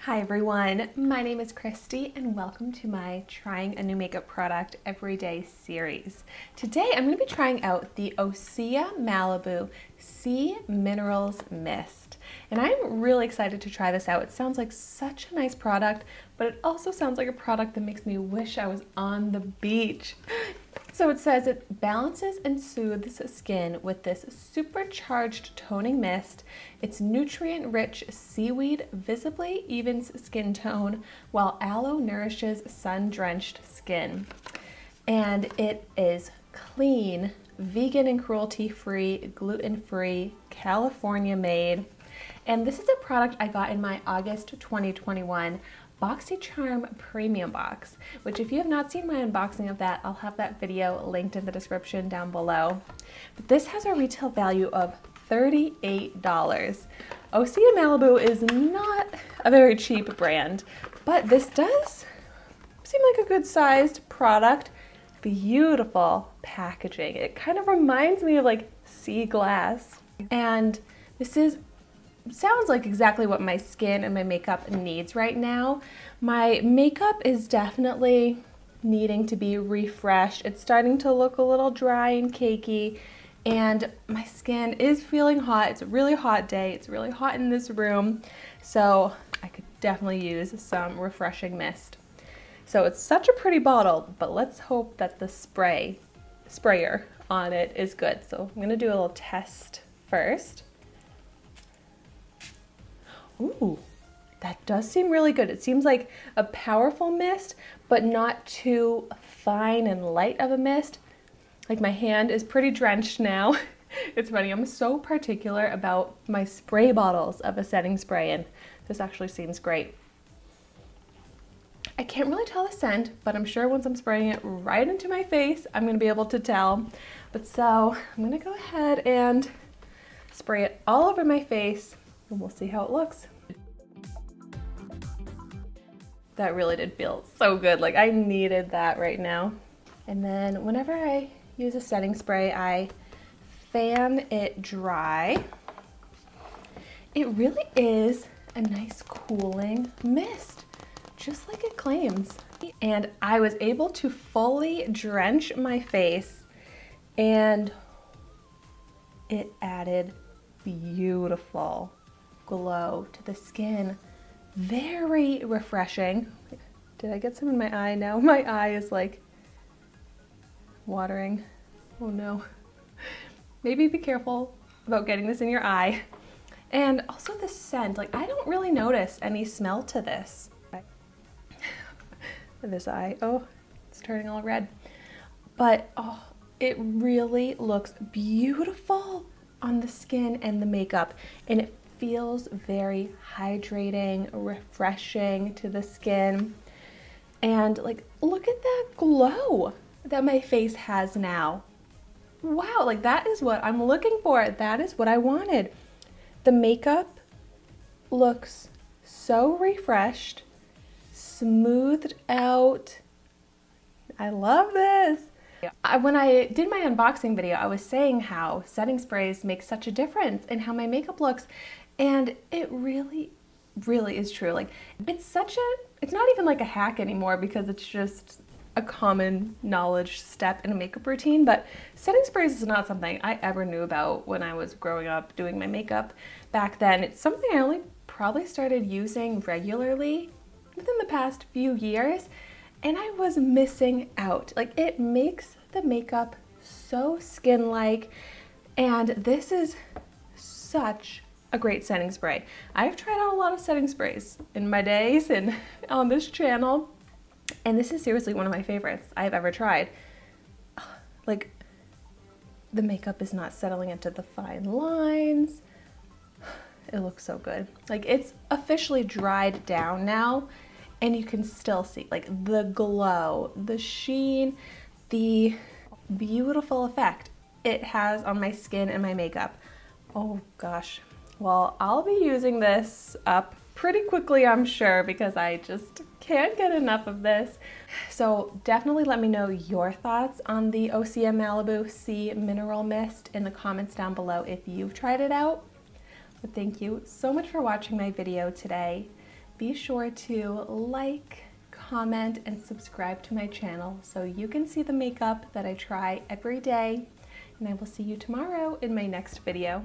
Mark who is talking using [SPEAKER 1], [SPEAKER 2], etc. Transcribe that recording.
[SPEAKER 1] Hi everyone, my name is Christy and welcome to my Trying a New Makeup Product Everyday series. Today I'm going to be trying out the Osea Malibu Sea Minerals Mist. And I'm really excited to try this out. It sounds like such a nice product, but it also sounds like a product that makes me wish I was on the beach. So it says it balances and soothes skin with this supercharged toning mist. It's nutrient-rich seaweed visibly evens skin tone, while aloe nourishes sun-drenched skin. And it is clean, vegan and cruelty-free, gluten-free, California-made. And this is a product I got in my August 2021 Boxycharm Premium Box, which if you have not seen my unboxing of that, I'll have that video linked in the description down below. But this has a retail value of $38. Osea Malibu is not a very cheap brand, but this does seem like a good sized product. Beautiful packaging. It kind of reminds me of like sea glass. And this sounds like exactly what my skin and my makeup needs right now. My makeup is definitely needing to be refreshed. It's starting to look a little dry and cakey, and my skin is feeling hot. It's a really hot day. It's really hot in this room, so I could definitely use some refreshing mist. So it's such a pretty bottle, but let's hope that the sprayer on it is good. So I'm gonna do a little test first. Ooh, that does seem really good. It seems like a powerful mist, but not too fine and light of a mist. Like my hand is pretty drenched now. It's funny, I'm so particular about my spray bottles of a setting spray, and this actually seems great. I can't really tell the scent, but I'm sure once I'm spraying it right into my face, I'm gonna be able to tell. But so I'm gonna go ahead and spray it all over my face, and we'll see how it looks. That really did feel so good. Like I needed that right now. And then whenever I use a setting spray, I fan it dry. It really is a nice cooling mist, just like it claims. And I was able to fully drench my face, and it added beautiful glow to the skin. Very refreshing. Did I get some in my eye now? My eye is like watering. Oh no. Maybe be careful about getting this in your eye. And also the scent, like I don't really notice any smell to this. This eye, oh, it's turning all red. But oh, it really looks beautiful on the skin and the makeup, and it feels very hydrating, refreshing to the skin. And like, look at that glow that my face has now. Wow, like that is what I'm looking for. That is what I wanted. The makeup looks so refreshed, smoothed out. I love this. When I did my unboxing video, I was saying how setting sprays make such a difference in how my makeup looks, and it really, really is true. Like it's not even like a hack anymore because it's just a common knowledge step in a makeup routine, but setting sprays is not something I ever knew about when I was growing up doing my makeup back then. It's something I only probably started using regularly within the past few years, and I was missing out. Like it makes the makeup so skin-like, and this is such a great setting spray. I've tried out a lot of setting sprays in my days and on this channel, and this is seriously one of my favorites I've ever tried. Like the makeup is not settling into the fine lines. It looks so good. Like it's officially dried down now, and you can still see like the glow, the sheen, the beautiful effect it has on my skin and my makeup. Oh gosh. Well, I'll be using this up pretty quickly, I'm sure, because I just can't get enough of this. So definitely let me know your thoughts on the Osea Malibu Sea Mineral Mist in the comments down below if you've tried it out. But thank you so much for watching my video today. be sure to like, comment, and subscribe to my channel so you can see the makeup that I try every day. And I will see you tomorrow in my next video.